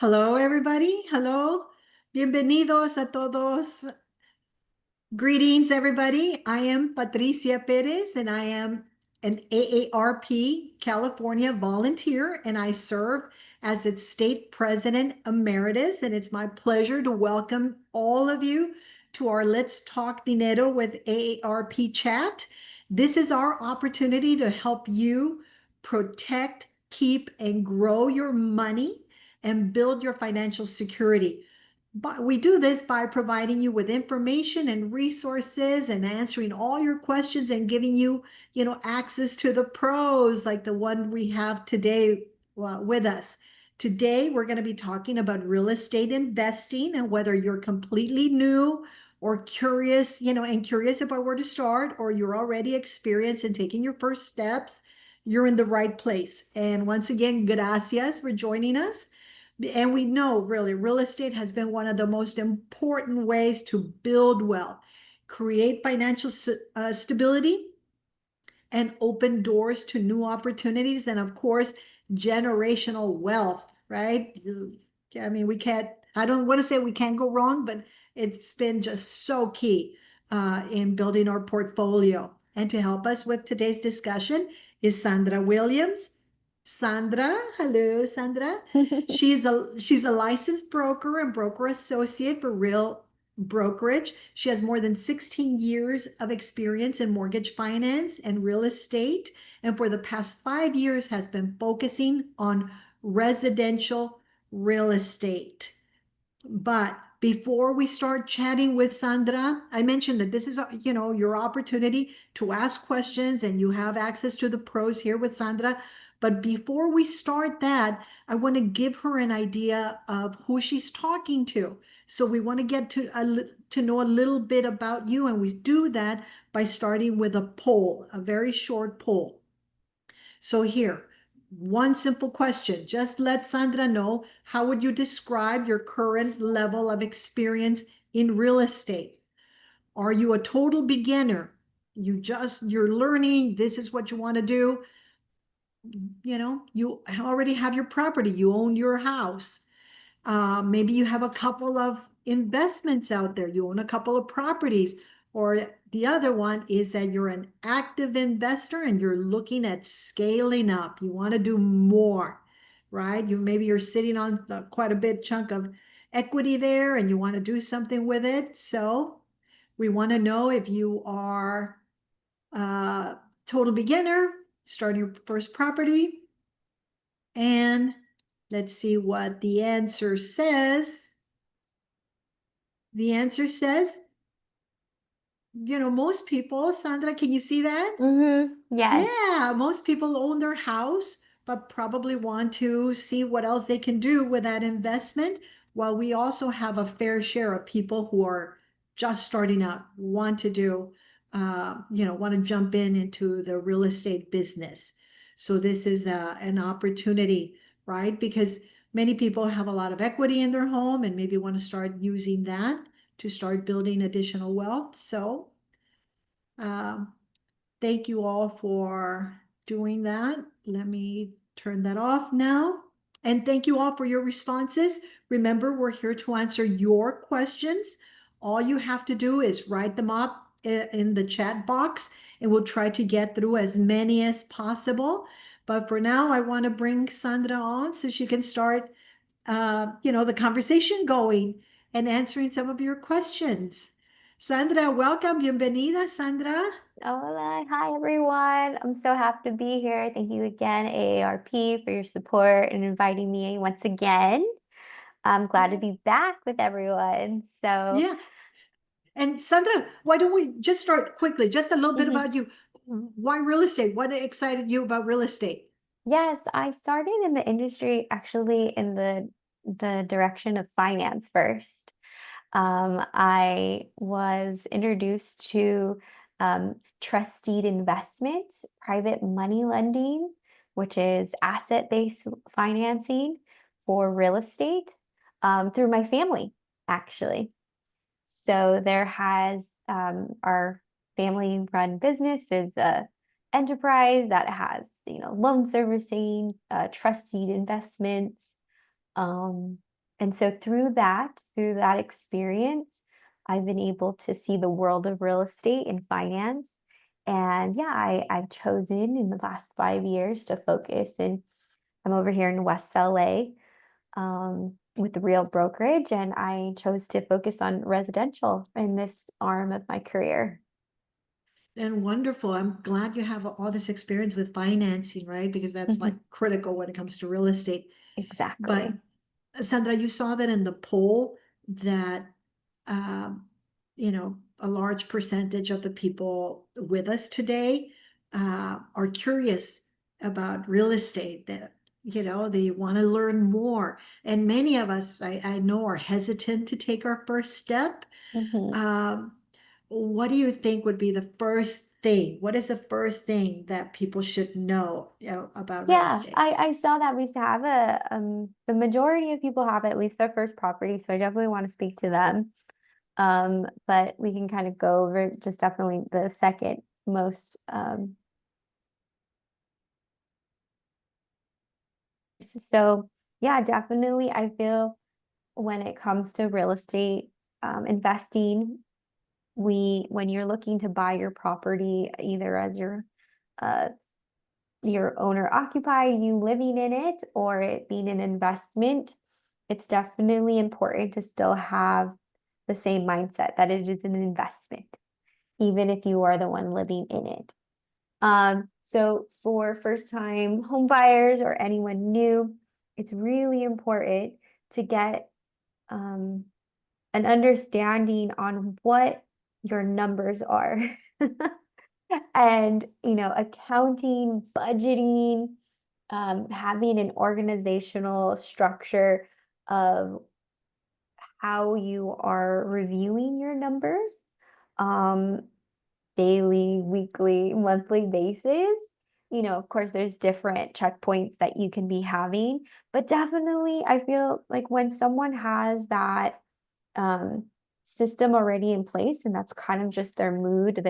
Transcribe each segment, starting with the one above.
Hello, everybody. Hello. Bienvenidos a todos. Greetings, everybody. I am Patricia Perez, and I am an AARP California volunteer, and I serve as its state president emeritus. And it's my pleasure to welcome all of you to our Let's Talk Dinero with AARP chat. This is our opportunity to help you protect, keep, and grow your money and build your financial security. But we do this by providing you with information and resources and answering all your questions and giving you, access to the pros like the one we have today with us. Today, we're going to be talking about real estate investing and whether you're completely new or curious, and curious about where to start, or you're already experienced and taking your first steps, you're in the right place. And once again, gracias for joining us. And we know really real estate has been one of the most important ways to build wealth, create financial stability, and open doors to new opportunities. And of course, generational wealth, right? I mean, I don't want to say we can't go wrong, but it's been just so key in building our portfolio. And to help us with today's discussion is Sandra Williams. Sandra, hello, Sandra. She's a licensed broker and broker associate for Real Brokerage. She has more than 16 years of experience in mortgage finance and real estate, and for the past 5 years has been focusing on residential real estate. But before we start chatting with Sandra, I mentioned that this is, your opportunity to ask questions, and you have access to the pros here with Sandra. But before we start that, I want to give her an idea of who she's talking to. So we want to get to know a little bit about you, and we do that by starting with a poll, a very short poll. So here, one simple question. Just let Sandra know, how would you describe your current level of experience in real estate? Are you a total beginner? You're learning, this is what you want to do. You already have your property, you own your house. Maybe you have a couple of investments out there, you own a couple of properties. Or the other one is that you're an active investor and you're looking at scaling up. You want to do more, right? Maybe you're sitting on quite a bit chunk of equity there and you want to do something with it. So we want to know if you are a total beginner, starting your first property. And let's see what the answer says. The answer says, most people, Sandra, can you see that? Yes. Yeah, most people own their house, but probably want to see what else they can do with that investment. While we also have a fair share of people who are just starting out, want to do, want to jump into the real estate business. So this is an opportunity, right? Because many people have a lot of equity in their home and maybe want to start using that to start building additional wealth. So, um, thank you all for doing that. Let me turn that off now. And thank you all for your responses. Remember, we're here to answer your questions. All you have to do is write them up in the chat box, and we'll try to get through as many as possible. But for now, I want to bring Sandra on so she can start, the conversation going and answering some of your questions. Sandra, welcome. Bienvenida, Sandra. Hola. Hi, everyone. I'm so happy to be here. Thank you again, AARP, for your support and inviting me once again. I'm glad to be back with everyone. So, Yeah. And Sandra, why don't we just start quickly, just a little bit mhm. about you. Why real estate? What excited you about real estate? Yes, I started in the industry actually in the direction of finance first. I was introduced to trust deed investments, private money lending, which is asset-based financing for real estate through my family, actually. So there has our family-run business is a enterprise that has loan servicing, trust deed investments, And so through that experience, I've been able to see the world of real estate and finance. And yeah, I've chosen in the last 5 years to focus, and I'm over here in West LA with the real brokerage, and I chose to focus on residential in this arm of my career. And wonderful. I'm glad you have all this experience with financing, right? Because that's like Mhm. critical when it comes to real estate. But Exactly. Sandra, you saw that in the poll that um, a large percentage of the people with us today are curious about real estate, that they want to learn more. And many of us, I know, are hesitant to take our first step. Mhm. Um, what do you think would be the first thing? What is the first thing that people should know, about real Yeah, estate? I saw that we have the majority of people have at least their first property, so I definitely want to speak to them. But we can kind of go over just definitely the second most. So yeah, definitely I feel when it comes to real estate investing, when you're looking to buy your property, either as uh your owner occupied, you living in it, or it being an investment, it's definitely important to still have the same mindset that it is an investment, even if you are the one living in it. So for first time home buyers or anyone new, it's really important to get um, an understanding on what your numbers are. And, accounting, budgeting, having an organizational structure of how you are reviewing your numbers, um, daily, weekly, monthly basis. Of course, there's different checkpoints that you can be having, but definitely, I feel like when someone has that um, system already in place, and that's kind of just their mood.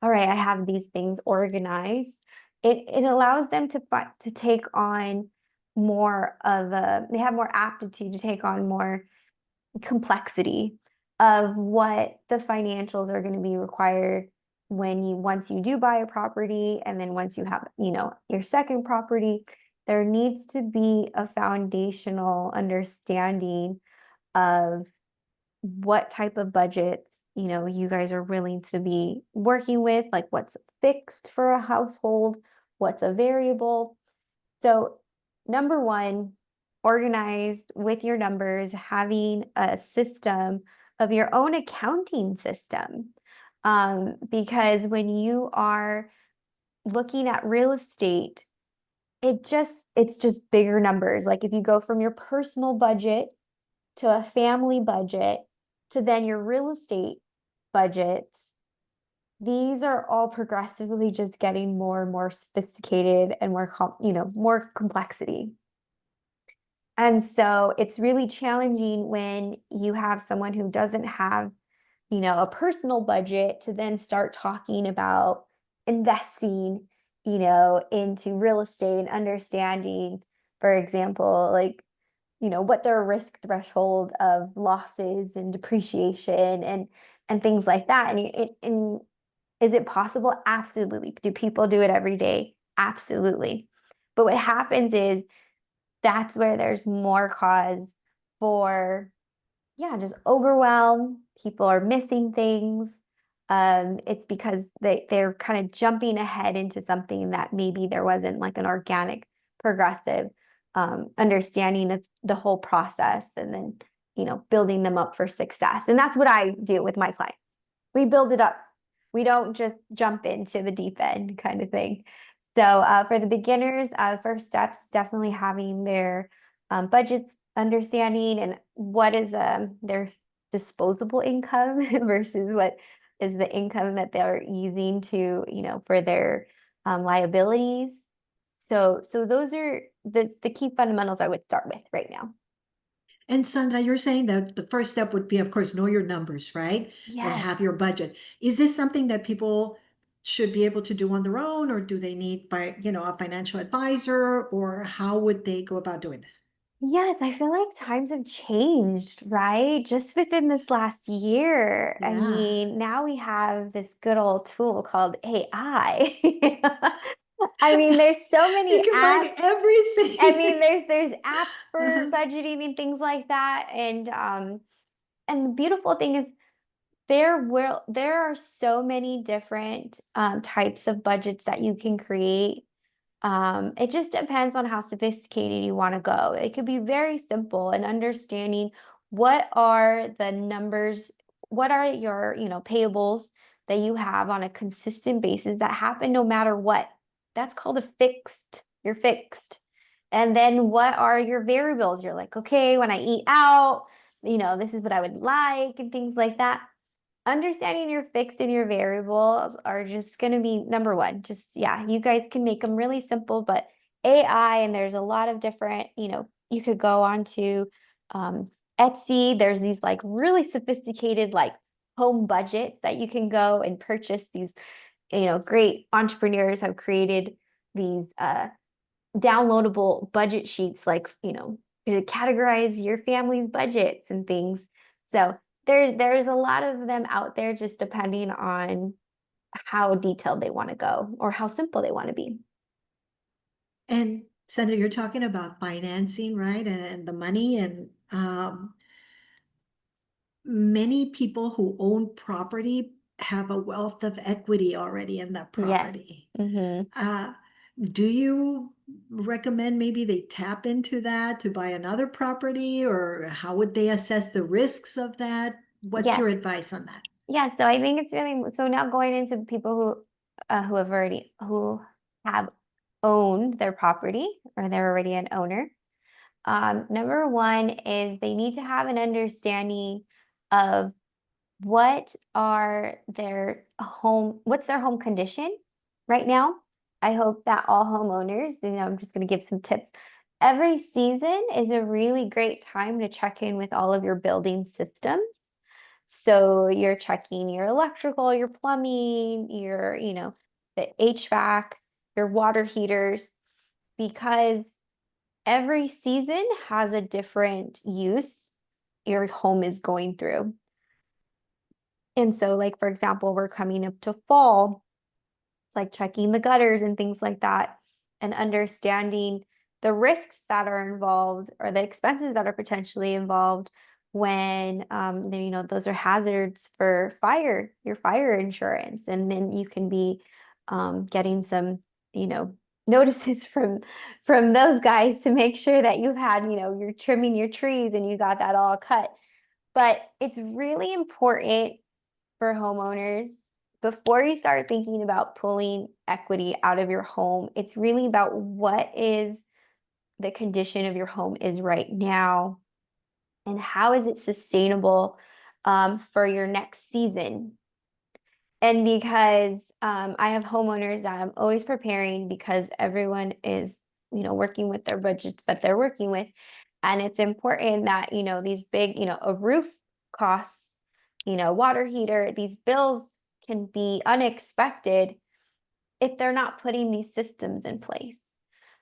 All right, I have these things organized. It allows them to take on they have more aptitude to take on more complexity of what the financials are going to be required once you do buy a property, and then once you have, your second property, there needs to be a foundational understanding of what type of budgets, you guys are willing to be working with, like what's fixed for a household, what's a variable. So, number one, organized with your numbers, having a system of your own accounting system. Because when you are looking at real estate, it's just bigger numbers. Like if you go from your personal budget to a family budget to then your real estate budgets, these are all progressively just getting more and more sophisticated and more complexity. And so it's really challenging when you have someone who doesn't have, a personal budget to then start talking about investing, into real estate and understanding, for example, like, what their risk threshold of losses and depreciation and things like that. And is it possible? Absolutely. Do people do it every day? Absolutely. But what happens is that's where there's more cause for, yeah, just overwhelm. People are missing things. It's because they're kind of jumping ahead into something that maybe there wasn't like an organic, progressive understanding of the whole process, and then building them up for success. And that's what I do with my clients. We build it up. We don't just jump into the deep end kind of thing. So for the beginners, first steps definitely having their budgets understanding and what is their disposable income versus what is the income that they're using to, for their liabilities. So those are the key fundamentals I would start with right now. And Sandra, you're saying that the first step would be, of course, know your numbers, right? And Yes. have your budget. Is this something that people should be able to do on their own, or do they need a financial advisor, or how would they go about doing this? Yes, I feel like times have changed, right? Just within this last year. I Yeah. mean, now we have this good old tool called AI. I mean, there's so You many can find apps. I mean, everything. there's apps for Uh-huh. budgeting and things like that. And the beautiful thing is there are so many different types of budgets that you can create. It just depends on how sophisticated you want to go. It could be very simple and understanding what are the numbers, what are your, payables that you have on a consistent basis that happen no matter what. That's called a fixed. You're fixed. And then what are your variables? You're like, okay, when I eat out, this is what I would like and things like that. Understanding your fixed and your variables are just going to be number one. Just, yeah, you guys can make them really simple, but AI, and there's a lot of different, you could go on to Etsy. There's these like really sophisticated, like home budgets that you can go and purchase. These, great entrepreneurs have created these downloadable budget sheets, like, to categorize your family's budgets and things. So there's a lot of them out there, just depending on how detailed they want to go or how simple they want to be. And Sandra, you're talking about financing, right? And the money and many people who own property have a wealth of equity already in that Yes. property. Hmm. Uh, do you recommend maybe they tap into that to buy another property, or how would they assess the risks of that? What's Yes. your advice on that? Yeah. So I think it's really, so now going into people who have owned their property, or they're already an owner. Number one is they need to have an understanding of what's their home condition right now. I hope that all homeowners, I'm just going to give some tips. Every season is a really great time to check in with all of your building systems. So you're checking your electrical, your plumbing, the HVAC, your water heaters, because every season has a different use your home is going through. And so, like, for example, we're coming up to fall. It's like checking the gutters and things like that, and understanding the risks that are involved or the expenses that are potentially involved when, those are hazards for fire, your fire insurance. And then you can be getting some, you know, notices from those guys to make sure that you've had, you're trimming your trees and you got that all cut. But it's really important for homeowners, before you start thinking about pulling equity out of your home, it's really about what is the condition of your home is right now, and how is it sustainable for your next season. And because I have homeowners that I'm always preparing, because everyone is, working with their budgets that they're working with. And it's important that, these big, a roof costs, water heater, these bills can be unexpected if they're not putting these systems in place.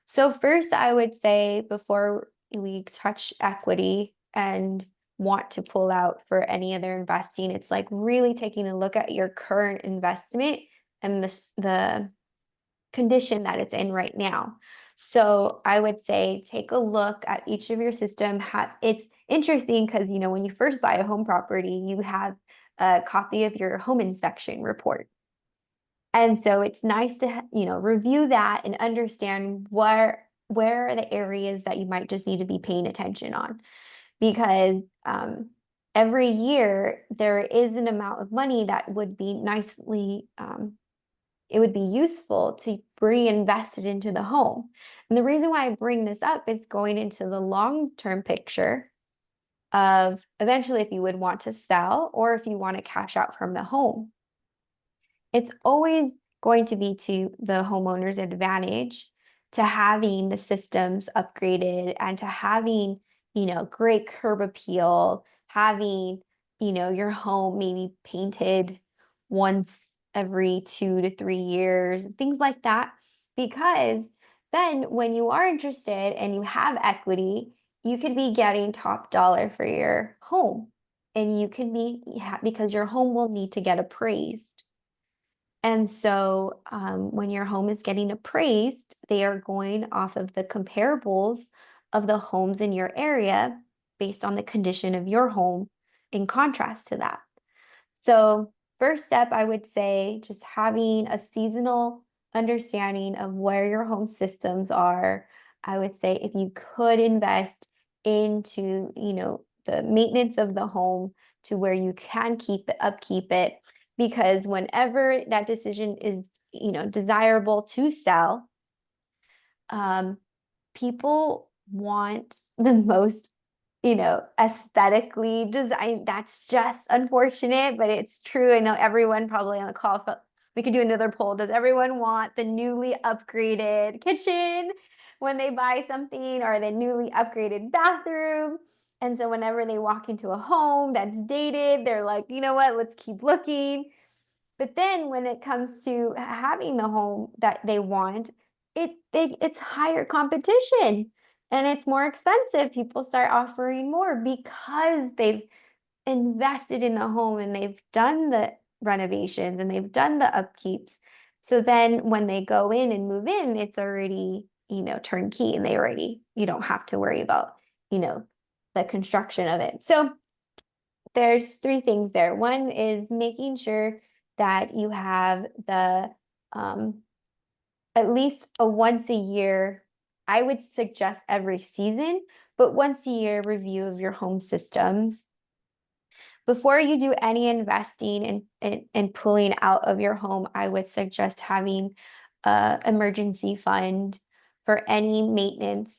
So first, I would say, before we touch equity and want to pull out for any other investing, it's like really taking a look at your current investment and the condition that it's in right now. So I would say take a look at each of your system. It's interesting because, when you first buy a home property, you have a copy of your home inspection report. And so it's nice to, review that and understand where are the areas that you might just need to be paying attention on. Because every year there is an amount of money that would be it would be useful to reinvest it into the home. And the reason why I bring this up is going into the long-term picture of eventually if you would want to sell or if you want to cash out from the home. It's always going to be to the homeowner's advantage to having the systems upgraded and to having, great curb appeal, having, your home maybe painted once every 2 to 3 years, things like that. Because then when you are interested and you have equity, you could be getting top dollar for your home, and you can be because your home will need to get appraised. And so when your home is getting appraised, they are going off of the comparables of the homes in your area based on the condition of your home in contrast to that. So first step, I would say just having a seasonal understanding of where your home systems are. I would say if you could invest into, the maintenance of the home to where you can upkeep it, because whenever that decision is, desirable to sell, people want the most, aesthetically designed. That's just unfortunate, but it's true. I know everyone probably on the call felt we could do another poll. Does everyone want the newly upgraded kitchen when they buy something, or the newly upgraded bathroom? And so whenever they walk into a home that's dated, they're like, you know what, let's keep looking. But then when it comes to having the home that they want, it's higher competition and it's more expensive. People start offering more because they've invested in the home and they've done the renovations and they've done the upkeeps. So then when they go in and move in, it's already, turnkey, and you don't have to worry about, the construction of it. So there's three things there. One is making sure that you have the at least a once a year, I would suggest every season, but once a year review of your home systems. Before you do any investing and pulling out of your home, I would suggest having an emergency fund for any maintenance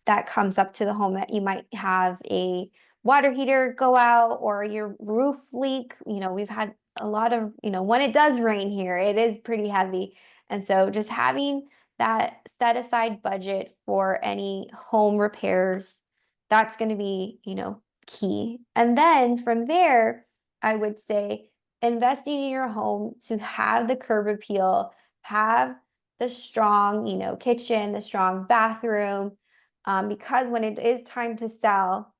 that comes up to the home, that you might have a water heater go out or your roof leak. We've had a lot of, when it does rain here, it is pretty heavy. And so just having that set aside budget for any home repairs, that's going to be, key. And then from there, I would say investing in your home to have the curb appeal, have the strong, kitchen, the strong bathroom, because when it is time to sell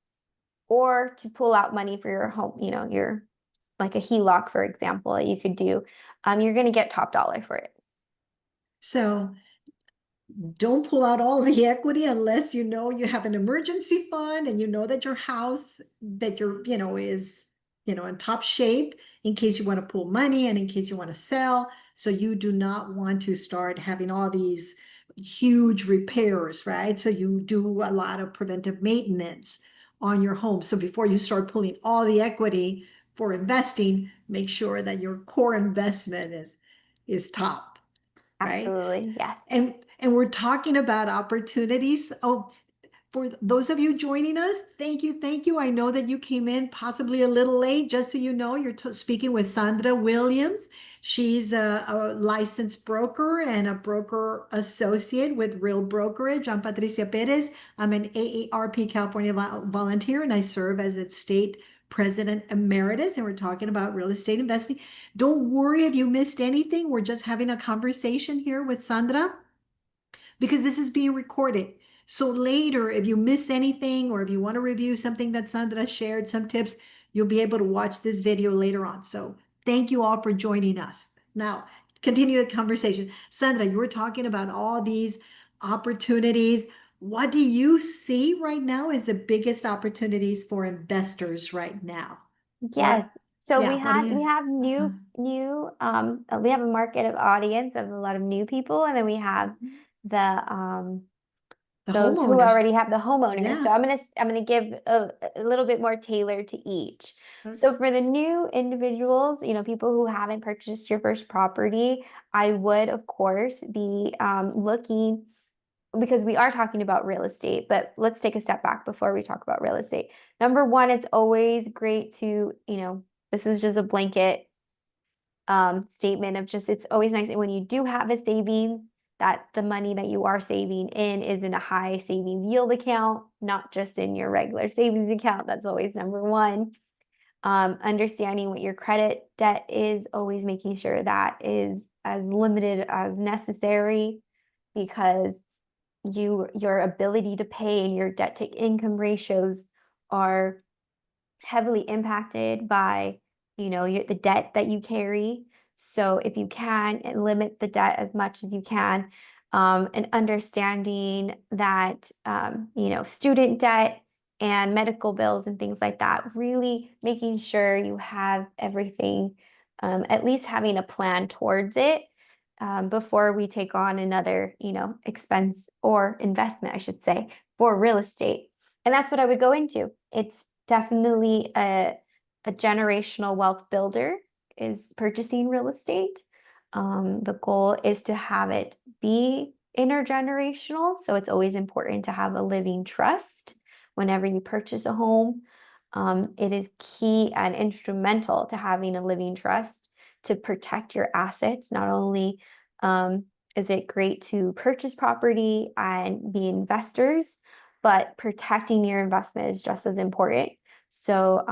or to pull out money for your home, your like a HELOC, for example, that you could do, you're going to get top dollar for it. So don't pull out all the equity unless you know you have an emergency fund and you know that your house that you're, is, in top shape in case you want to pull money and in case you want to sell. So you do not want to start having all these huge repairs, right? So you do a lot of preventive maintenance on your home. So before you start pulling all the equity for investing, make sure that your core investment is top, right? Absolutely. Yes. And we're talking about opportunities. Oh, for those of you joining us, thank you, thank you. I know that you came in possibly a little late. Just so you know, you're speaking with Sandra Williams. She's a licensed broker and a broker associate with Real Brokerage. I'm Patricia Perez. I'm an AARP California volunteer, and I serve as its state president emeritus. And we're talking about real estate investing. Don't worry if you missed anything. We're just having a conversation here with Sandra because this is being recorded. So later, if you miss anything or if you want to review something that Sandra shared, some tips, you'll be able to watch this video later on. So thank you all for joining us. Now, continue the conversation. Sandra, you were talking about all these opportunities. What do you see right now as the biggest opportunities for investors right now? Yes. So Yeah, what do we you? have Uh-huh. we have a market of audience of a lot of new people, and then we have the The those who homeowners. already have the homeowners. Yeah. So I'm gonna give a little bit more tailored to each. Uh, So for the new individuals, people who haven't purchased your first property, I would of course be looking, because we are talking about real estate, but let's take a step back before we talk about real estate. Number one, it's always great to, this is just a blanket statement of just, it's always nice when you do have a savings, that the money that you are saving in is in a high savings yield account, not just in your regular savings account. That's always number one. Understanding what your credit debt is, always making sure that is as limited as necessary, because your ability to pay and your debt to income ratios are heavily impacted by, the debt that you carry. So if you can limit the debt as much as you can, and understanding that, student debt and medical bills and things like that, really making sure you have everything, at least having a plan towards it, before we take on another, expense or investment, I should say, for real estate. And that's what I would go into. It's definitely a generational wealth builder is purchasing real estate. The goal is to have it be intergenerational. So it's always important to have a living trust whenever you purchase a home. It is key and instrumental to having a living trust to protect your assets. Not only is it great to purchase property and be investors, but protecting your investment is just as important. So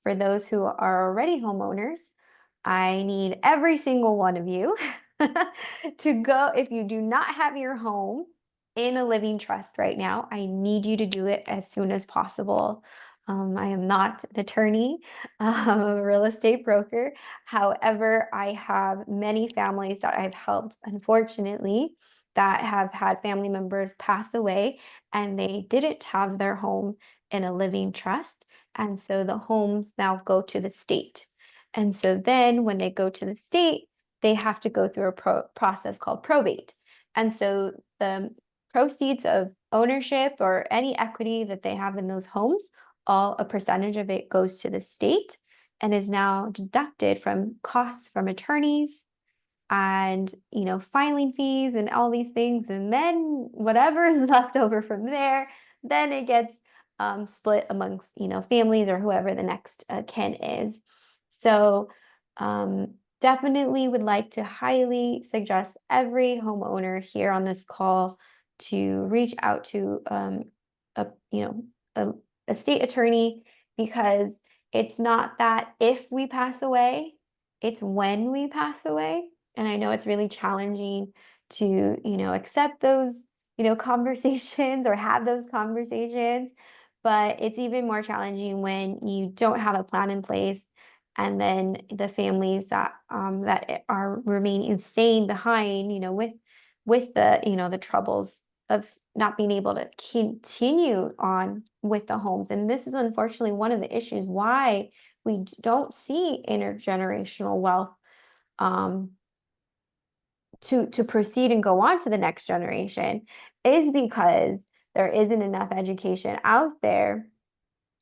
for those who are already homeowners, I need every single one of you to go. If you do not have your home in a living trust right now, I need you to do it as soon as possible. I am not an attorney, I'm a real estate broker. However, I have many families that I've helped, unfortunately, that have had family members pass away and they didn't have their home in a living trust. And so the homes now go to the state. And so then when they go to the state, they have to go through a process called probate. And so the proceeds of ownership or any equity that they have in those homes, all a percentage of it goes to the state and is now deducted from costs from attorneys and filing fees and all these things, and then whatever is left over from there, then it gets split amongst families or whoever the next kin is. So definitely would like to highly suggest every homeowner here on this call to reach out to a a, a state attorney, because it's not that if we pass away, it's when we pass away. And I know it's really challenging to, accept those, conversations or have those conversations, but it's even more challenging when you don't have a plan in place. And then the families that are remaining staying behind, with the, the troubles of not being able to continue on with the homes. And this is unfortunately one of the issues why we don't see intergenerational wealth, um, to proceed and go on to the next generation, is because there isn't enough education out there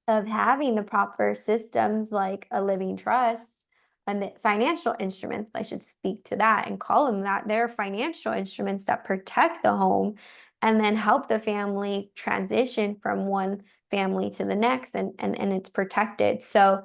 of having the proper systems like a living trust and the financial instruments. I should speak to that and call them that. They're financial instruments that protect the home and then help the family transition from one family to the next, and it's protected. So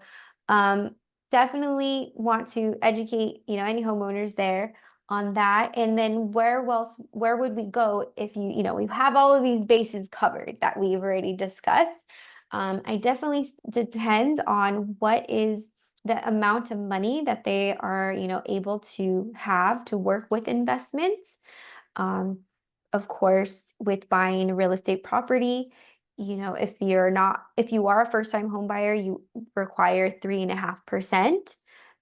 definitely want to educate any homeowners there on that. And then where would we go if we have all of these bases covered that we've already discussed? I definitely depends on what is the amount of money that they are, able to have to work with investments. Um, of course, with buying real estate property, if you are a first-time home buyer, you require 3.5%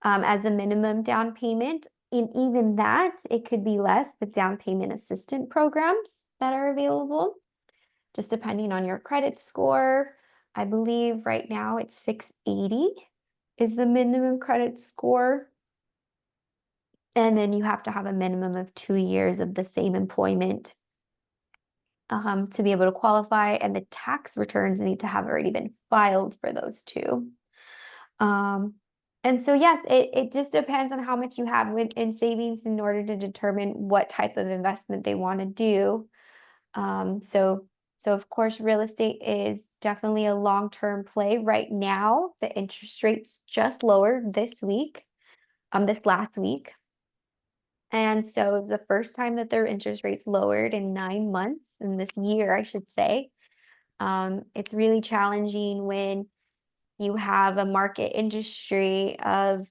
as a minimum down payment. And even that, it could be less with down payment assistance programs that are available, just depending on your credit score. I believe right now it's 680 is the minimum credit score. And then you have to have a minimum of 2 years of the same employment to be able to qualify. And the tax returns need to have already been filed for those two. And so, yes, it just depends on how much you have in savings in order to determine what type of investment they want to do. So of course, real estate is definitely a long-term play. Right now, the interest rates just lowered this last week. And so it was the first time that their interest rates lowered in 9 months, in this year, I should say. It's really challenging when you have a market industry of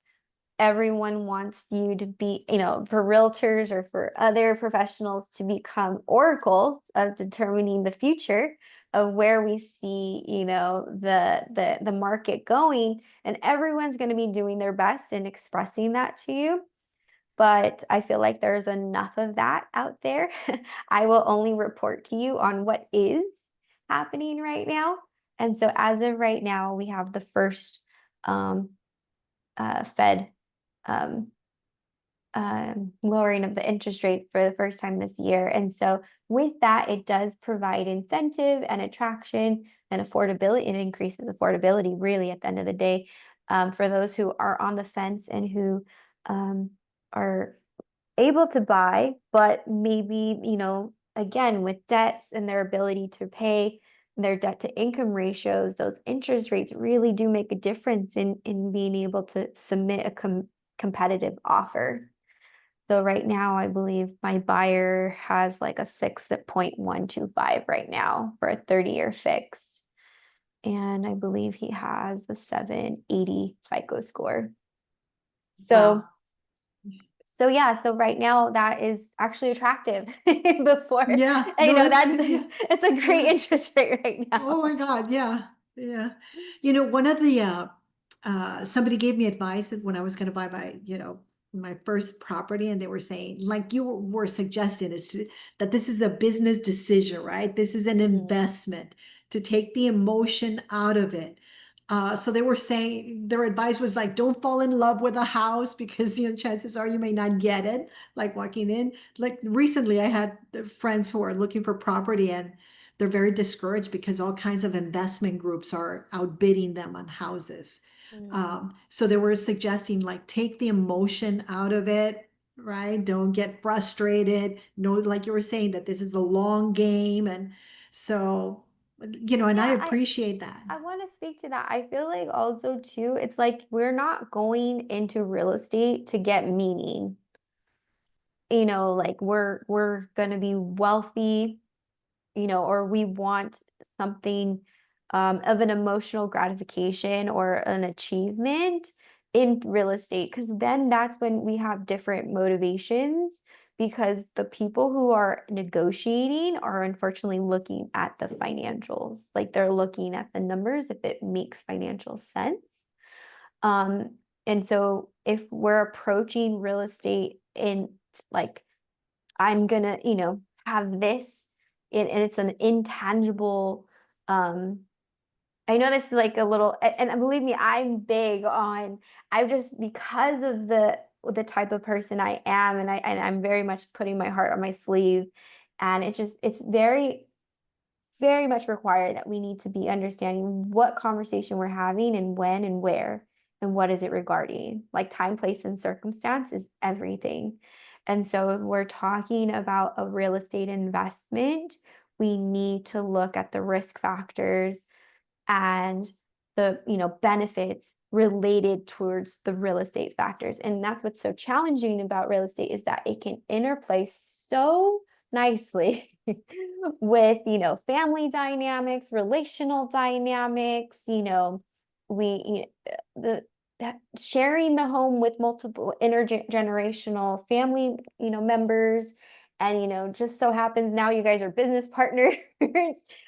everyone wants you to be, for realtors or for other professionals to become oracles of determining the future of where we see, the market going, and everyone's going to be doing their best in expressing that to you. But I feel like there's enough of that out there. I will only report to you on what is happening right now. And so as of right now, we have the first um, Fed um, lowering of the interest rate for the first time this year. And so with that, it does provide incentive and attraction and affordability. It increases affordability really at the end of the day, for those who are on the fence and who are able to buy, but maybe, again, with debts and their ability to pay, their debt to income ratios, those interest rates really do make a difference in being able to submit a competitive offer. So right now, I believe my buyer has like a 6.125 right now for a 30-year fixed. And I believe he has the 780 FICO score. So Wow. yeah, so right now that is actually attractive. Before, Yeah, no, that's that's good. Yeah. it's a great Yeah. interest rate right Oh now. my God. Yeah. Yeah. One of the, somebody gave me advice that when I was going to buy my first property, and they were saying, like you were suggesting, that this is a business decision, right? This is an Mhm. investment to take the emotion out of it. So they were saying their advice was like, don't fall in love with a house because chances are you may not get it. Like walking in, like recently, I had friends who are looking for property, and they're very discouraged because all kinds of investment groups are outbidding them on houses. Mm. So they were suggesting like take the emotion out of it, right? Don't get frustrated. Know, like you were saying, that this is the long game. And so, and I Yeah, appreciate that. I want to speak to that. I feel like also too, it's like we're not going into real estate to get meaning. Like we're gonna be wealthy, or we want something of an emotional gratification or an achievement in real estate, because then that's when we have different motivations, because the people who are negotiating are unfortunately looking at the financials, like they're looking at the numbers if it makes financial sense. And so if we're approaching real estate in like, I'm gonna, have this, and it's an intangible, I know this is like a little, and believe me, I'm big on, I just, because of the type of person I am, and I'm very much putting my heart on my sleeve, and it's very, very much required that we need to be understanding what conversation we're having and when and where and what is it regarding. Like time, place, and circumstance is everything. And so if we're talking about a real estate investment, we need to look at the risk factors and the, benefits related towards the real estate factors. And that's what's so challenging about real estate, is that it can interplay so nicely with, family dynamics, relational dynamics, we, the that sharing the home with multiple intergenerational family, members. And, just so happens now you guys are business partners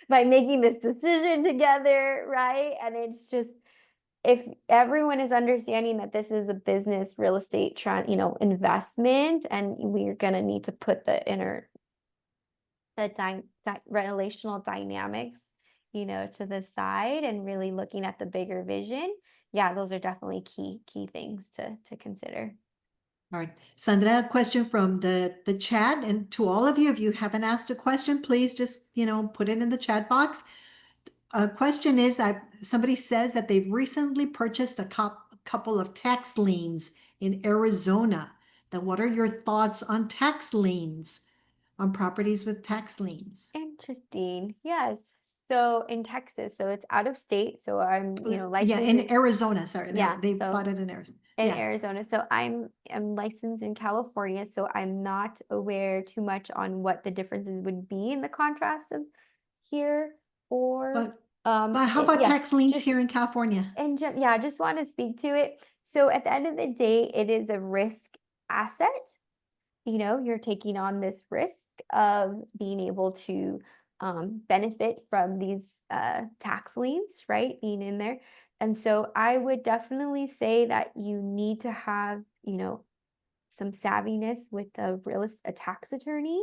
by making this decision together, right? And it's just, if everyone is understanding that this is a business real estate investment, and we're going to need to put relational dynamics, to the side, and really looking at the bigger vision. Yeah, those are definitely key things to consider. All right, Sandra, a question from the chat, and to all of you, if you haven't asked a question, please just put it in the chat box. A question is, somebody says that they've recently purchased a couple of tax liens in Arizona. Then what are your thoughts on tax liens, on properties with tax liens? Interesting. Yes. So in Texas, so it's out of state. So I'm, Yeah, licensed in in, Arizona. Sorry, yeah. they So bought it in Arizona. in Yeah, Arizona. So I'm licensed in California. So I'm not aware too much on what the differences would be in the contrast of here or but But how about Yeah, tax liens just here in California? and yeah, I just want to speak to it. So at the end of the day, it is a risk asset. You know, you're taking on this risk of being able to benefit from these tax liens, right? Being in there. And so I would definitely say that you need to have, you know, some savviness with a tax attorney,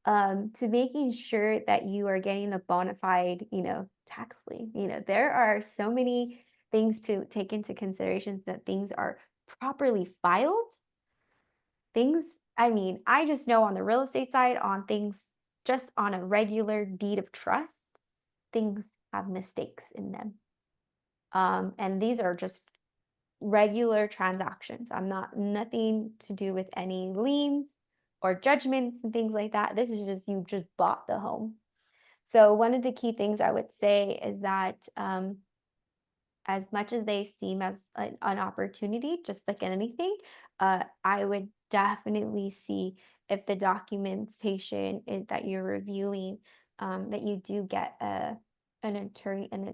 to making sure that you are getting a bona fide, you know, tax lien. You know, there are so many things to take into consideration that things are properly filed. Things, I mean, I just know on the real estate side, on things just on a regular deed of trust, things have mistakes in them. And these are just regular transactions. I'm not nothing to do with any liens or judgments and things like that. This is just you just bought the home. So one of the key things I would say is that as much as they seem as an opportunity, just like in anything, I would definitely see if the documentation that you're reviewing, that you do get an attorney and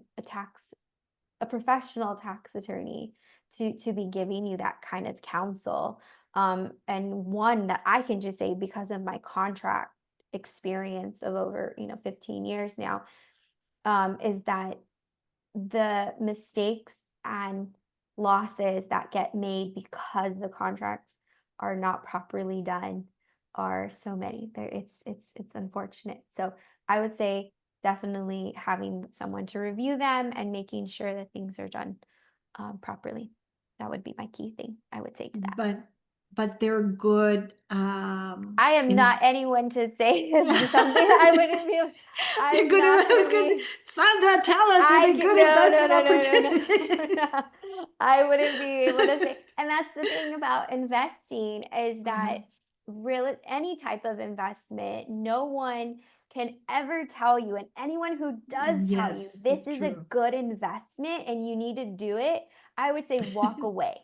a professional tax attorney to be giving you that kind of counsel. And one that I can just say because of my contract experience of over 15 years now, is that the mistakes and losses that get made because the contracts are not properly done are so many. There it's unfortunate. So I would say definitely having someone to review them and making sure that things are done properly. That would be my key thing I would say to that. But they're good I am not in anyone to say something I wouldn't be. they're I'm good in, not I going was to gonna be. Sandra, tell us, are I they can good no, no, investment no, no, no, no, opportunities? no. I wouldn't be able to say, and that's the thing about investing is Uh-huh. that really any type of investment, no one can ever tell you, and anyone who does tell you Yes, this is a true. good investment and you need to do it, I would say walk away.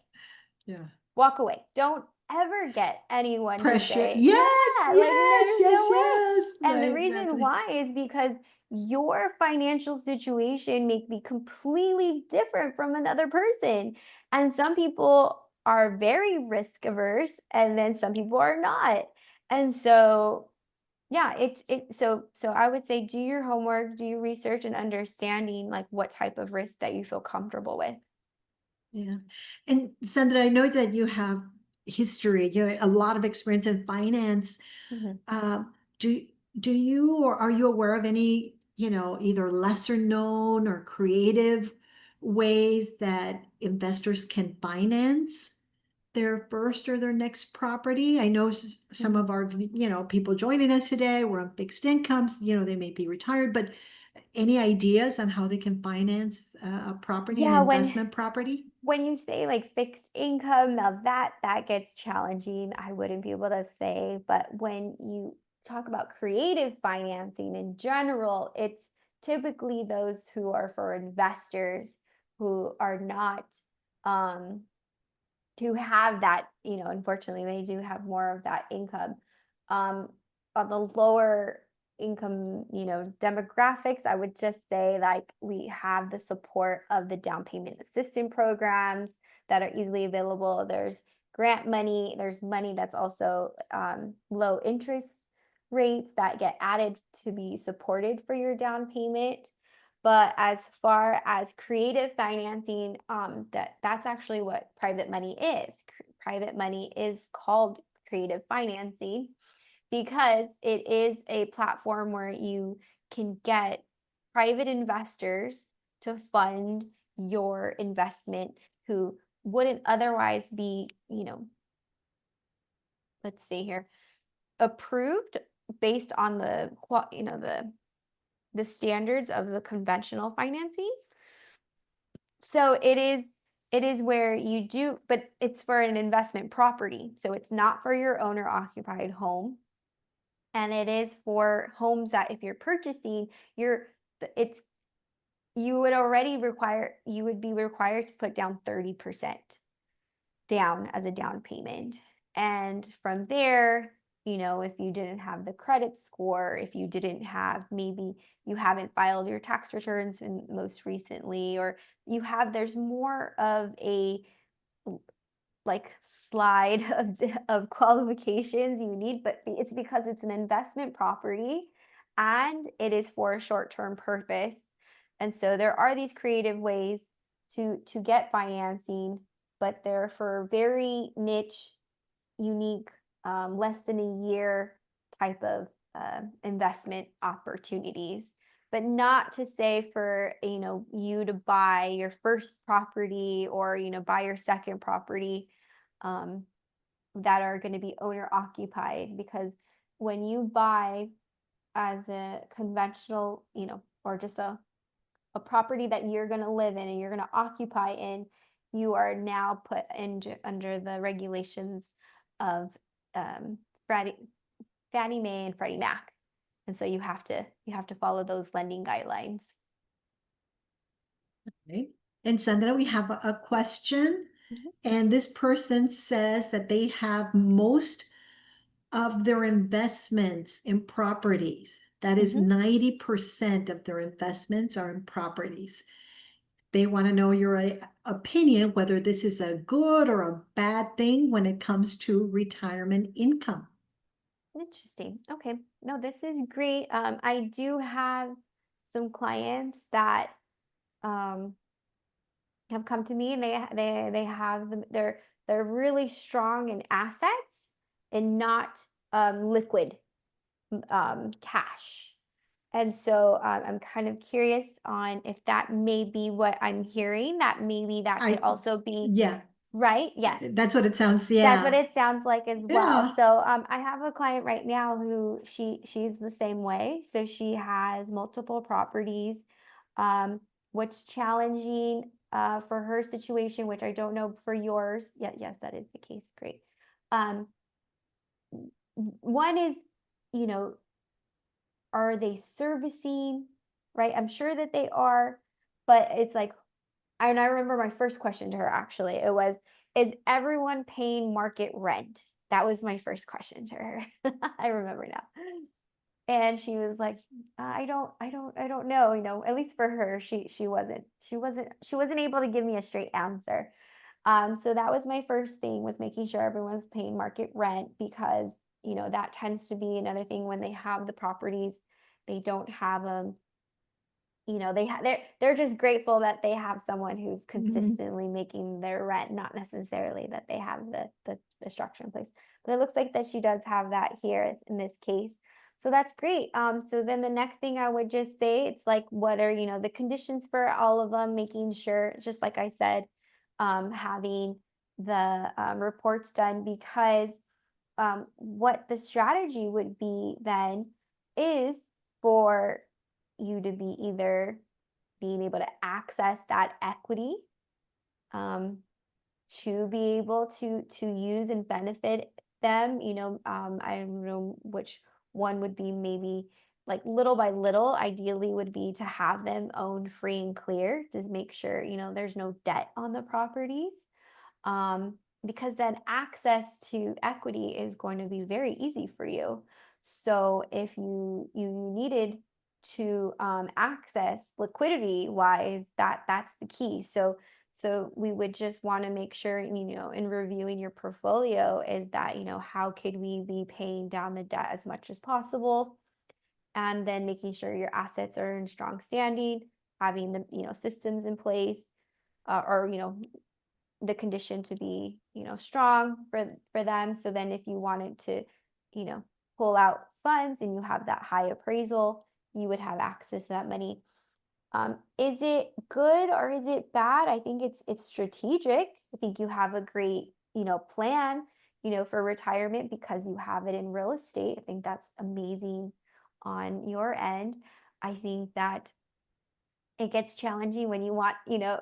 Yeah. Walk away. Don't ever get anyone to Pressure. say, Yes, yeah, like yes, there's yes, no way. yes. And the Right, reason exactly. why is because your financial situation may be completely different from another person. And some people are very risk averse, and then some people are not. And so, yeah, so I would say do your homework, do your research and understanding like what type of risk that you feel comfortable with. Yeah. And Sandra, I know that you have history, you know, a lot of experience in finance. Mhm. Um, do do you or are you aware of any, you know, either lesser known or creative ways that investors can finance their first or their next property? I know some Mhm. of our, you know, people joining us today were on fixed incomes, you know, they may be retired, but any ideas on how they can finance a property, an Yeah, investment property? when you say like fixed income, now that gets challenging. I wouldn't be able to say, but when you talk about creative financing in general, it's typically those who are for investors who are not um who have that, unfortunately, they do have more of that income. Um, on the lower income, demographics, I would just say like we have the support of the down payment assistance programs that are easily available. There's grant money, there's money that's also low interest rates that get added to be supported for your down payment. But as far as creative financing, that's actually what private money is. Private money is called creative financing because it is a platform where you can get private investors to fund your investment who wouldn't otherwise be, let's see here, approved based on the standards of the conventional financing. So it is where you do, but it's for an investment property. So it's not for your owner occupied home. And it is for homes that if you're purchasing, it's you would be required to put down 30% down as a down payment. And from there, if you didn't have the credit score, if you didn't have, maybe you haven't filed your tax returns in most recently, or there's more of a like slide of qualifications you need, but it's because it's an investment property and it is for a short-term purpose. And so there are these creative ways to get financing, but they're for very niche, unique, less than a year type of investment opportunities. But not to say for you to buy your first property, or buy your second property, um, that are going to be owner occupied, because when you buy as a conventional, or just a property that you're going to live in and you're going to occupy in, you are now put under the regulations of um, Freddie, Fannie Mae and Freddie Mac, and so you have to follow those lending guidelines. Okay. And Sandra, we have a question, Mhm. and this person says that they have most of their investments in properties. That is Mhm. 90% of their investments are in properties. They want to know your opinion, whether this is a good or a bad thing when it comes to retirement income. Interesting. Okay. No, this is great. I do have some clients that um, have come to me, and they have they're really strong in assets and not liquid cash. And so I'm kind of curious on if that may be what I'm hearing, that maybe that could I, also be yeah, right. Yes. that's what it sounds. That's what Yeah. it sounds like as well. Yeah. So I have a client right now who she's the same way. So she has multiple properties. Um, what's challenging for her situation, which I don't know for yours. Yeah, yes, that is the case. Great. Um, One is, you know, are they servicing? Right. I'm sure that they are, but it's like, and I remember my first question to her, actually, it was, is everyone paying market rent? That was my first question to her. I remember now. And she was like, I don't know, at least for her, she wasn't able to give me a straight answer. So that was my first thing, was making sure everyone's paying market rent, because, that tends to be another thing when they have the properties, they don't have they're just grateful that they have someone who's Mhm. consistently making their rent, not necessarily that they have the structure in place. But it looks like that she does have that here in this case. So that's great. So then the next thing I would just say, it's like, what are, the conditions for all of them, making sure, just like I said, having the reports done, because what the strategy would be then is for you to be either being able to access that equity, um, to be able to use and benefit them. I don't know which one would be, maybe like little by little, ideally would be to have them owned free and clear, to make sure there's no debt on the properties, um, because then access to equity is going to be very easy for you. So if you needed to access liquidity wise, that's the key. So we would just want to make sure, in reviewing your portfolio, is that, how could we be paying down the debt as much as possible, and then making sure your assets are in strong standing, having the systems in place, or the condition to be strong for them. So then if you wanted to you know pull out funds and you have that high appraisal, you would have access to that money. Is it good or is it bad? I think it's strategic. I think you have a great plan for retirement, because you have it in real estate. I think that's amazing on your end. I think that it gets challenging when you want,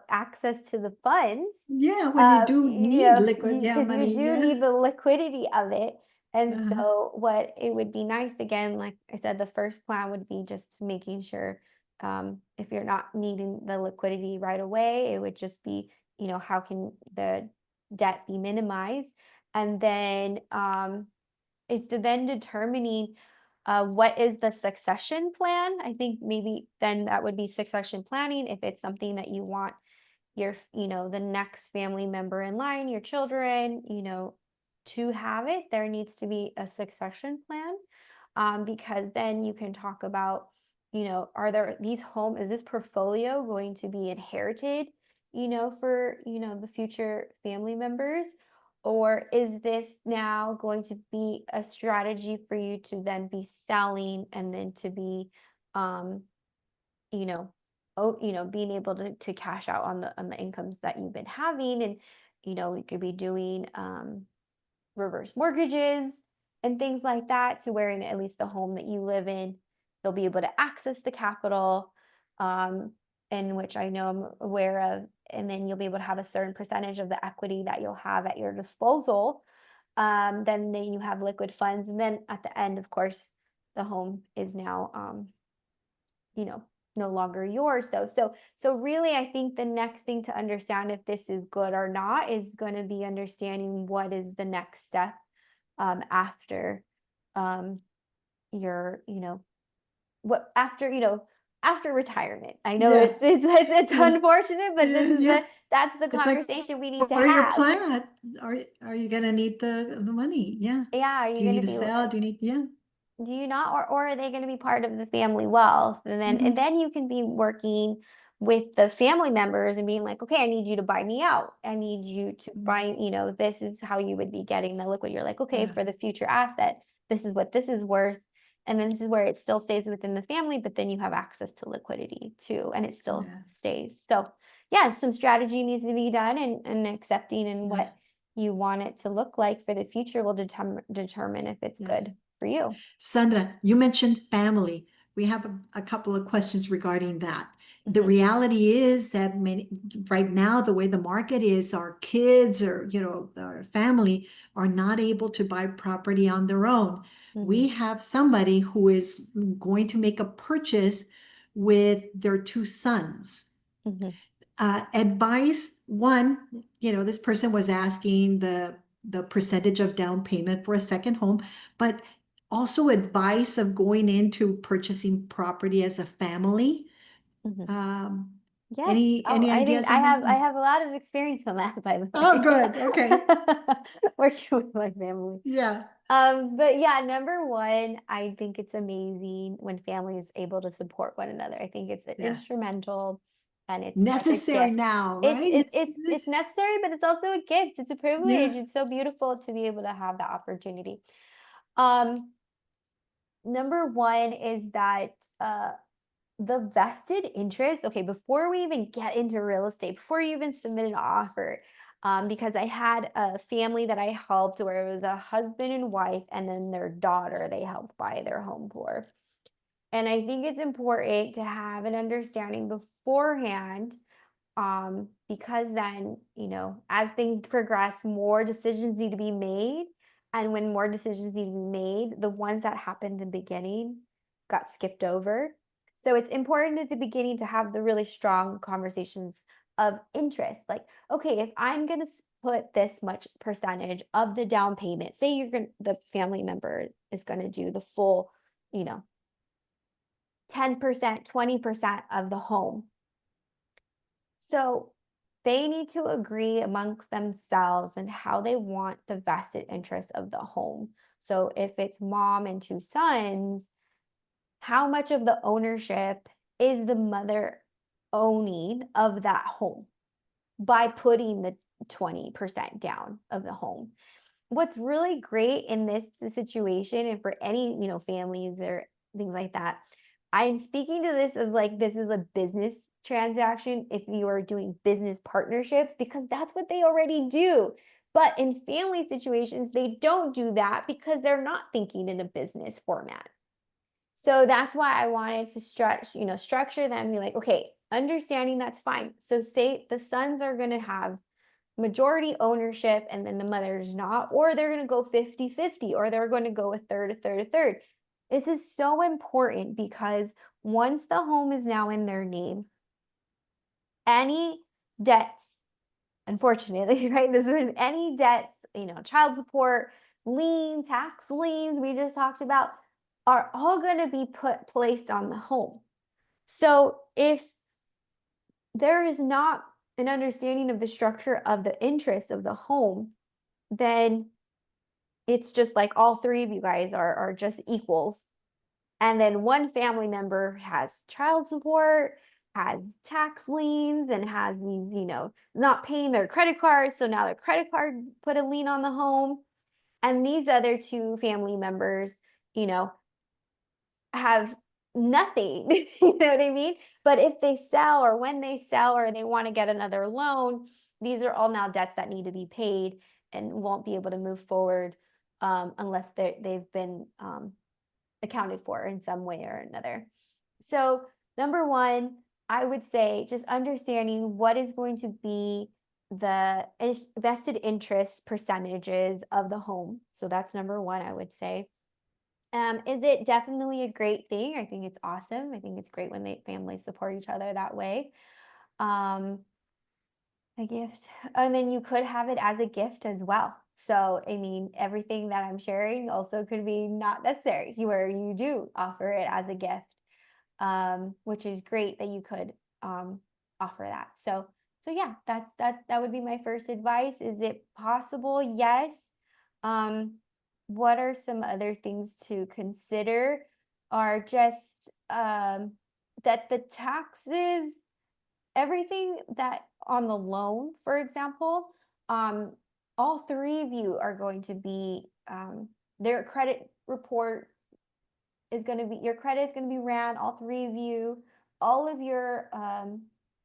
access to the funds, Yeah, when you do need liquid, yeah, because you money, do yeah. need the liquidity of it. And Uh-huh. so, what it would be nice, again, like I said, the first plan would be just making sure, if you're not needing the liquidity right away, it would just be, how can the debt be minimized? And then, is to then determining what is the succession plan. I think maybe then that would be succession planning if it's something that you want your, the next family member in line, your children, to have it. There needs to be a succession plan, because then you can talk about, are there these home, is this portfolio going to be inherited, for, the future family members? Or is this now going to be a strategy for you to then be selling and then to be, um, you know, being able to cash out on the incomes that you've been having, and we could be doing reverse mortgages and things like that, to where in at least the home that you live in, they'll be able to access the capital, um, in which I know I'm aware of, and then you'll be able to have a certain percentage of the equity that you'll have at your disposal. Then you have liquid funds, and then at the end, of course, the home is now, you know, no longer yours though. So really I think the next thing to understand if this is good or not is going to be understanding what is the next step, after, um your, what after, after retirement. I know Yeah, it's yeah, unfortunate, but yeah, yeah. that's the It's like, conversation we need what to are your have. plan? Are you gonna need the money? Yeah. Yeah, are Do you you going need to to be sell? Do you need, yeah. do you not, or are they going to be part of the family wealth? And Hmm. then you can be working with the family members and being like, okay, I need you to buy me out. I need you to buy, this is how you would be getting the liquid. You're like, okay, Yeah, for the future asset, this is what this is worth. And then this is where it still stays within the family, but then you have access to liquidity too, and it still yeah, stays. So yeah, some strategy needs to be done, and accepting, and yeah, what you want it to look like for the future will determine if it's yeah. good for you. Sandra, you mentioned family. We have a couple of questions regarding that. The Mhm, reality is that right now, the way the market is, our kids or, our family are not able to buy property on their own. We mhm, have somebody who is going to make a purchase with their two sons. mhm, Advice one, this person was asking the percentage of down payment for a second home, but also advice of going into purchasing property as a family. mhm. Um, Yes. Oh, any I think ideas on that? I have a lot of experience on that, by the Oh, way. good. Okay. Working with my family. Yeah. But yeah, number one, I think it's amazing when family is able to support one another. I think it's Yes. instrumental, and it's such a Necessary gift. now, It's right? it, it's necessary, but it's also a gift. It's a Yeah. privilege. It's so beautiful to be able to have that opportunity. Um, Number one is that the vested interest, okay, before we even get into real estate, before you even submit an offer, because I had a family that I helped where it was a husband and wife, and then their daughter they helped buy their home for. And I think it's important to have an understanding beforehand, because then, as things progress, more decisions need to be made. And when more decisions need to be made, the ones that happened in the beginning got skipped over. So it's important at the beginning to have the really strong conversations of interest. Like, okay, if I'm going to put this much percentage of the down payment, say the family member is going to do the full, you know, 10%, 20% of the home. So they need to agree amongst themselves and how they want the vested interest of the home. So if it's mom and two sons, how much of the ownership is the mother owning of that home by putting the 20% down of the home? What's really great in this situation, and for any, families or things like that, I'm speaking to this of like this is a business transaction if you are doing business partnerships, because that's what they already do. But in family situations, they don't do that because they're not thinking in a business format. So that's why I wanted to structure them, be like, okay, understanding that's fine. So say the sons are going to have majority ownership and then the mother's not, or they're going to go 50-50, or they're going to go a third, a third, a third. This is so important because once the home is now in their name, any debts, unfortunately, right? This is any debts, child support, tax liens we just talked about, are all going to be placed on the home. So if there is not an understanding of the structure of the interest of the home, then it's just like all three of you guys are just equals. And then one family member has child support, has tax liens, and has these, not paying their credit cards. So now their credit card put a lien on the home. And these other two family members, you know, have nothing. You know what I mean? But if they sell, or when they sell, or they want to get another loan, these are all now debts that need to be paid and won't be able to move forward unless they've been accounted for in some way or another. So, number one, I would say just understanding what is going to be the vested interest percentages of the home. So, that's number one, I would say. Is it definitely a great thing? I think it's awesome. I think it's great when families support each other that way. Um, a gift. And then you could have it as a gift as well. So, I mean, everything that I'm sharing also could be not necessary, where you do offer it as a gift, which is great that you could offer that. So yeah, that would be my first advice. Is it possible? Yes. What are some other things to consider? Are just that the taxes, everything that on the loan, for example, all three of you are going to be, their credit report is going to be, your credit is going to be ran, all three of you, all of your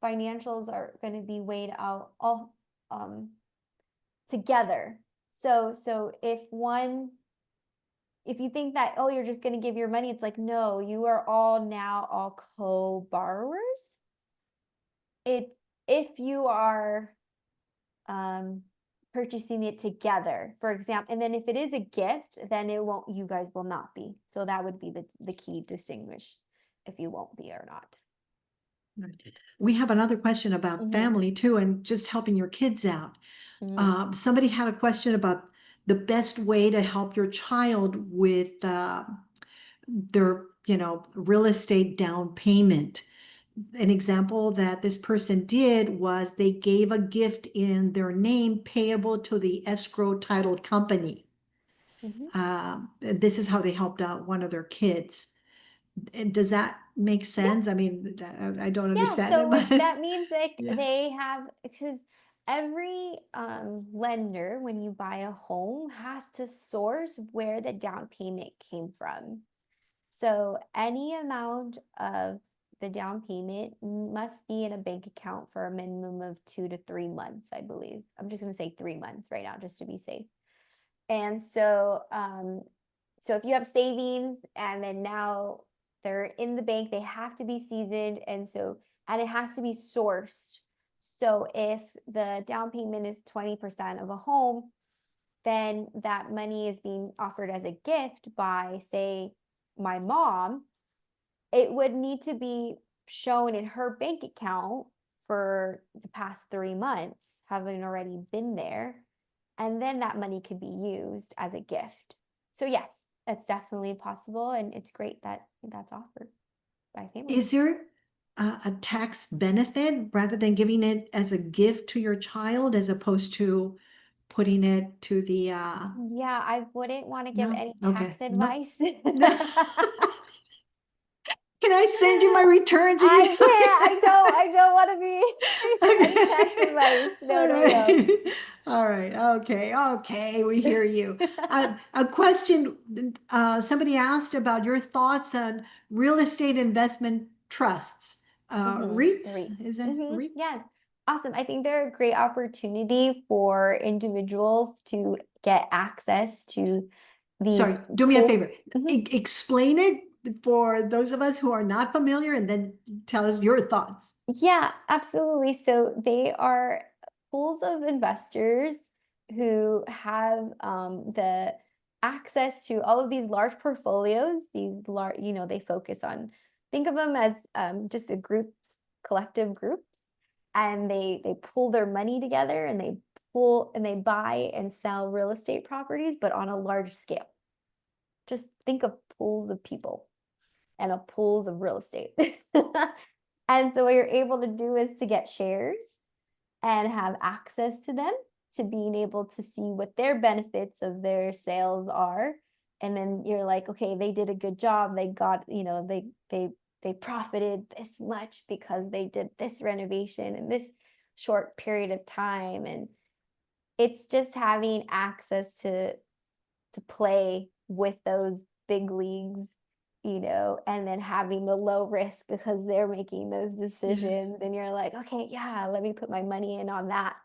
financials are going to be weighed out all together. So if you think that, oh, you're just going to give your money, it's like, no, you are all now all co-borrowers. If you are purchasing it together, for example, and then if it is a gift, then you guys will not be. So that would be the key distinguish if you won't be or not. We have another question about family too, and just helping your kids out. Somebody had a question about the best way to help your child with their, real estate down payment. An example that this person did was they gave a gift in their name payable to the escrow title company. This is how they helped out one of their kids. And does that make sense? I mean, I don't understand so it, but that means like yeah. they have, because every lender, when you buy a home, has to source where the down payment came from. So any amount of the down payment must be in a bank account for a minimum of 2 to 3 months, I believe. I'm just going to say 3 months right now, just to be safe. And so if you have savings and then now they're in the bank, they have to be seasoned, and it has to be sourced. So if the down payment is 20% of a home, then that money is being offered as a gift by, say, my mom. It would need to be shown in her bank account for the past 3 months, having already been there. And then that money could be used as a gift. So yes, that's definitely possible. And it's great that that's offered by families. Is there a tax benefit rather than giving it as a gift to your child as opposed to putting it to the Yeah, I wouldn't want to give no? any Okay. tax No. advice. Can I send you my returns? And I can't. I don't want to be any tax Okay. advice. No, All no, no. right. All right. Okay. Okay. We hear you. A question, somebody asked about your thoughts on real estate investment trusts. REITs, REITs. is it REITs? Yes. Awesome. I think they're a great opportunity for individuals to get access to these Sorry, do me a pools. favor. Explain it for those of us who are not familiar and then tell us your thoughts. Yeah, absolutely. So they are pools of investors who have the access to all of these large portfolios. These large, they focus on, think of them as just a groups, collective groups, and they pool their money together and they pool and they buy and sell real estate properties, but on a large scale. Just think of pools of people and a pools of real estate. And so what you're able to do is to get shares and have access to them, to being able to see what their benefits of their sales are. And then you're like, okay, they did a good job. They got, they profited this much because they did this renovation in this short period of time. And it's just having access to play with those big leagues, and then having the low risk because they're making those Yeah. decisions and you're like, okay, yeah, let me put my money in on that.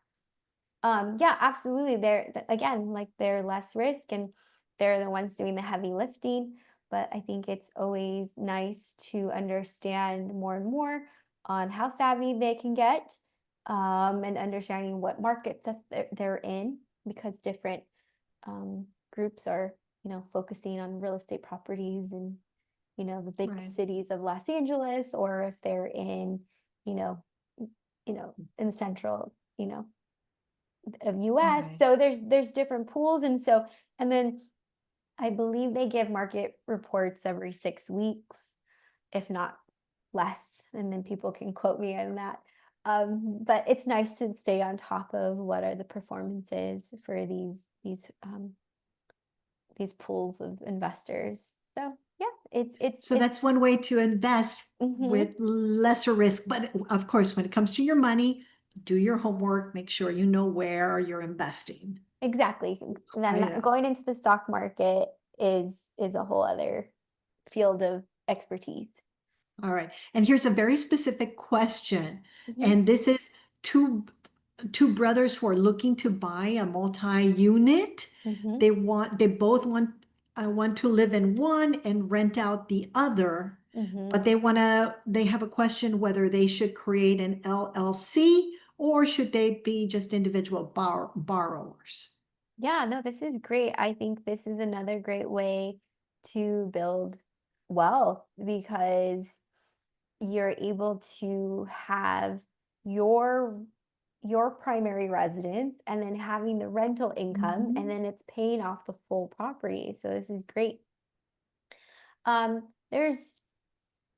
Yeah, absolutely. Again, like they're less risk and they're the ones doing the heavy lifting. But I think it's always nice to understand more and more on how savvy they can get, and understanding what markets that they're in, because different groups are, focusing on real estate properties and, the big Right. cities of Los Angeles, or if they're in, you know, in the central, of US. Right. So there's different pools. And then I believe they give market reports every 6 weeks, if not less. And then people can quote me on that. But it's nice to stay on top of what are the performances for these pools of investors. So yeah, So it's that's one way to invest mhm. with lesser risk. But of course, when it comes to your money, do your homework, make sure you know where you're investing. Exactly. Then Yeah. going into the stock market is a whole other field of expertise. All right. And here's a very specific question. Mhm, And this is two two brothers who are looking to buy a multi-unit. mhm, They both want to live in one and rent out the other, mhm. but they have a question whether they should create an LLC or should they be just individual borrowers. Yeah, no, this is great. I think this is another great way to build wealth because you're able to have your your primary residence and then having the rental income, and Mhm. then it's paying off the full property. So this is great. There's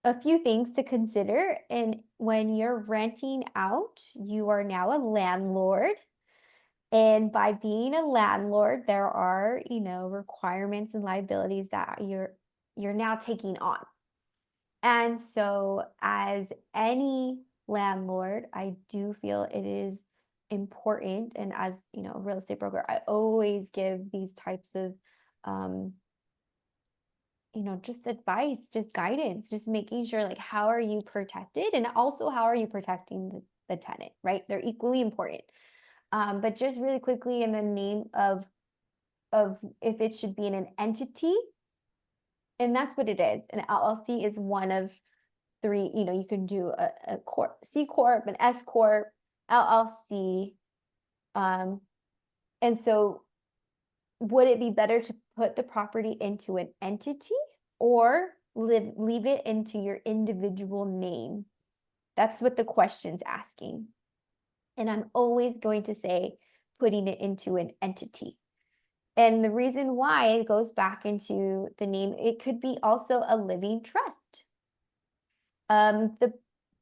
a few things to consider. And when you're renting out, you are now a landlord. And by being a landlord, there are, requirements and liabilities that you're now taking on. And so as any landlord, I do feel it is important. And as, a real estate broker, I always give these types of um, just advice, just guidance, just making sure like how are you protected and also how are you protecting the tenant, right? They're equally important. But just really quickly in the name of if it should be in an entity, and that's what it is. An LLC is one of three, you can do a corp, C corp, an S corp, LLC. Um, and so would it be better to put the property into an entity or leave it into your individual name? That's what the question's asking. And I'm always going to say putting it into an entity. And the reason why it goes back into the name, it could be also a living trust. The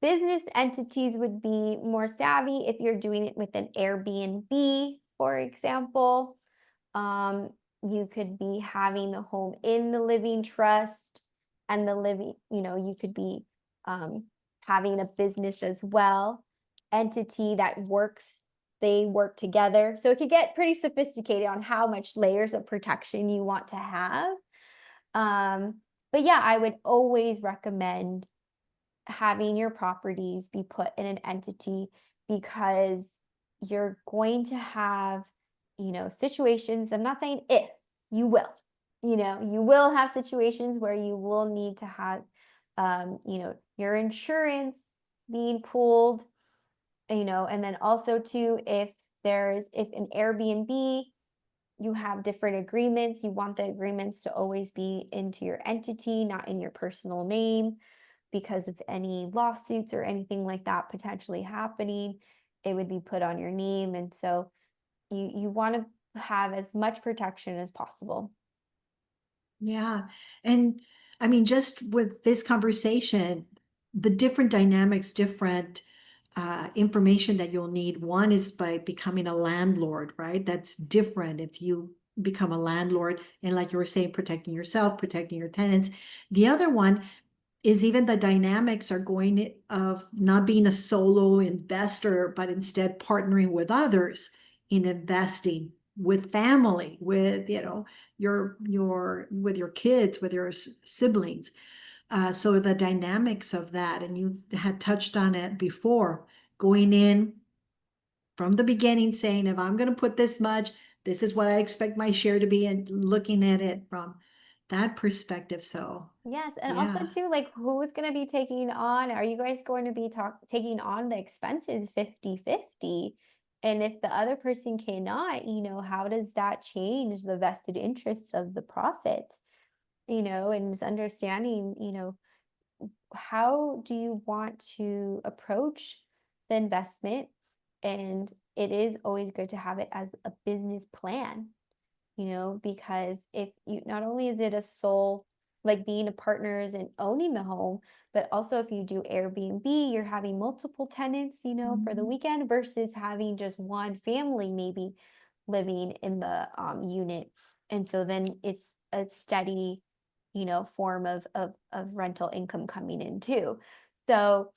business entities would be more savvy if you're doing it with an Airbnb, for example. Um, you could be having the home in the living trust and the living, you could be having a business as well, entity that works, they work together. So it could get pretty sophisticated on how much layers of protection you want to have. Um, but yeah, I would always recommend having your properties be put in an entity because you're going to have, situations. I'm not saying if, you will. You will have situations where you will need to have, your insurance being pooled, and then also too, if an Airbnb, you have different agreements, you want the agreements to always be into your entity, not in your personal name because of any lawsuits or anything like that potentially happening, it would be put on your name. And so, You want to have as much protection as possible. Yeah. And I mean, just with this conversation, the different dynamics, different information that you'll need. One is by becoming a landlord, right? That's different if you become a landlord and, like you were saying, protecting yourself, protecting your tenants. The other one is even the dynamics are going of not being a solo investor, but instead partnering with others in investing with family, with, your with your kids, with your siblings. So the dynamics of that, and you had touched on it before, going in from the beginning, saying, if I'm going to put this much, this is what I expect my share to be, and looking at it from that perspective. So, Yes, and also yeah. too, like who is going to be taking on, are you guys going to be taking on the expenses 50-50? And if the other person cannot, how does that change the vested interest of the profit? And just understanding, how do you want to approach the investment? And it is always good to have it as a business plan, because if you, not only is it a sole, like being a partners and owning the home, but also if you do Airbnb, you're having multiple tenants, for the Mhm. weekend versus having just one family maybe living in the unit. And so then it's a steady, form of rental income coming in too. So,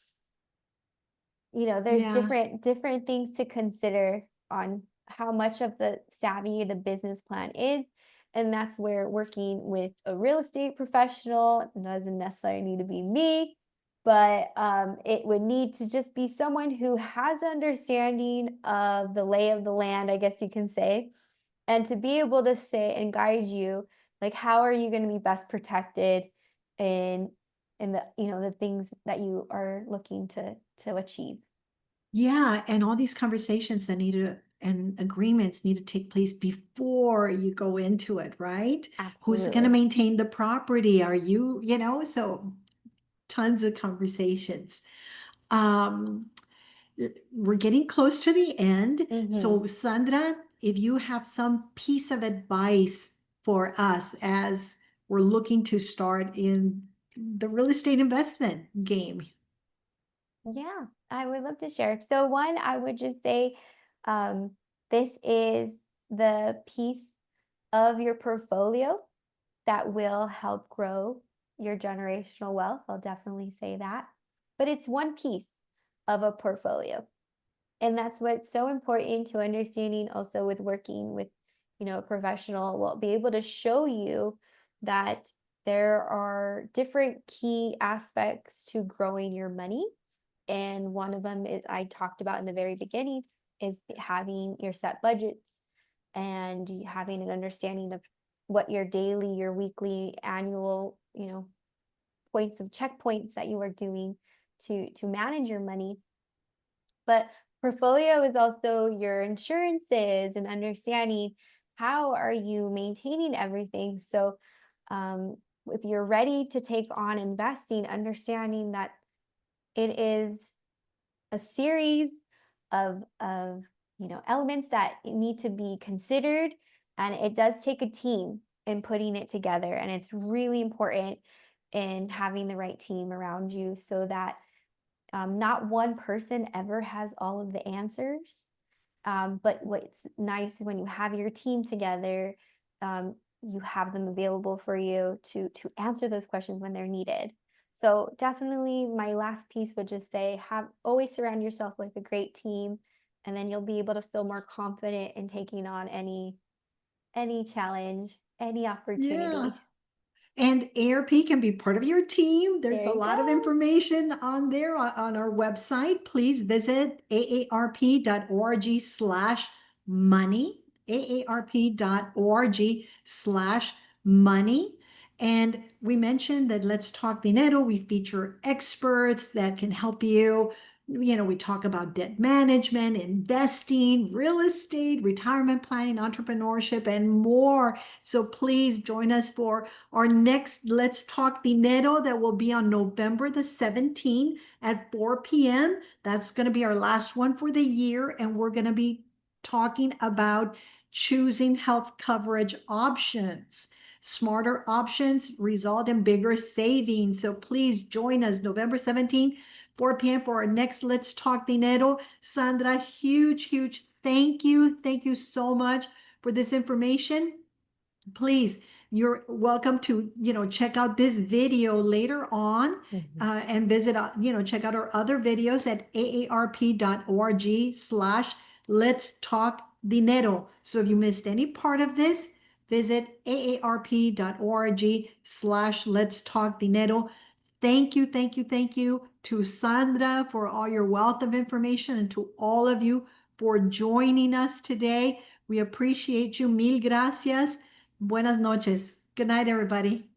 there's Yeah. different things to consider on how much of the savvy the business plan is. And that's where working with a real estate professional doesn't necessarily need to be me, but it would need to just be someone who has understanding of the lay of the land, I guess you can say, and to be able to say and guide you, like how are you going to be best protected in the the things that you are looking to achieve. Yeah, and all these conversations that need to and agreements need to take place before you go into it, right? Who's going to Absolutely. maintain the property? Are you, so tons of conversations. Um, we're getting close to the end. So, Mhm. Sandra, if you have some piece of advice for us as we're looking to start in the real estate investment game. Yeah, I would love to share. So one, I would just say, um, this is the piece of your portfolio that will help grow your generational wealth. I'll definitely say that. But it's one piece of a portfolio. And that's what's so important to understanding also with working with, a professional will be able to show you that there are different key aspects to growing your money. And one of them is I talked about in the very beginning is having your set budgets and having an understanding of what your daily, your weekly, annual, points of checkpoints that you are doing to manage your money. But portfolio is also your insurances and understanding how are you maintaining everything. So if you're ready to take on investing, understanding that it is a series of elements that need to be considered, and it does take a team in putting it together, and it's really important in having the right team around you so that not one person ever has all of the answers. But what's nice when you have your team together, you have them available for you to answer those questions when they're needed. So definitely, my last piece would just say, have always surround yourself with a great team, and then you'll be able to feel more confident in taking on any challenge, any Yeah. opportunity. And ARP can be part of your team. There's There a you lot of go. information on there on our website. Please visit aarp.org/money, aarp.org/money. And we mentioned that Let's Talk Dinero. We feature experts that can help you. We talk about debt management, investing, real estate, retirement planning, entrepreneurship, and more. So please join us for our next Let's Talk Dinero that will be on November the 17th at 4 p.m. That's going to be our last one for the year, and we're going to be talking about choosing health coverage options. Smarter options result in bigger savings. So please join us November 17th, 4 p.m. for our next Let's Talk Dinero. Sandra, huge thank you. Thank you so much for this information. Please, you're welcome to, check out this video later on and visit, check out our other videos at aarp.org/let's talk dinero. So if you missed any part of this, visit aarp.org/let's talk dinero. Thank you to Sandra for all your wealth of information and to all of you for joining us today. We appreciate you. Mil gracias. Buenas noches. Good night, everybody.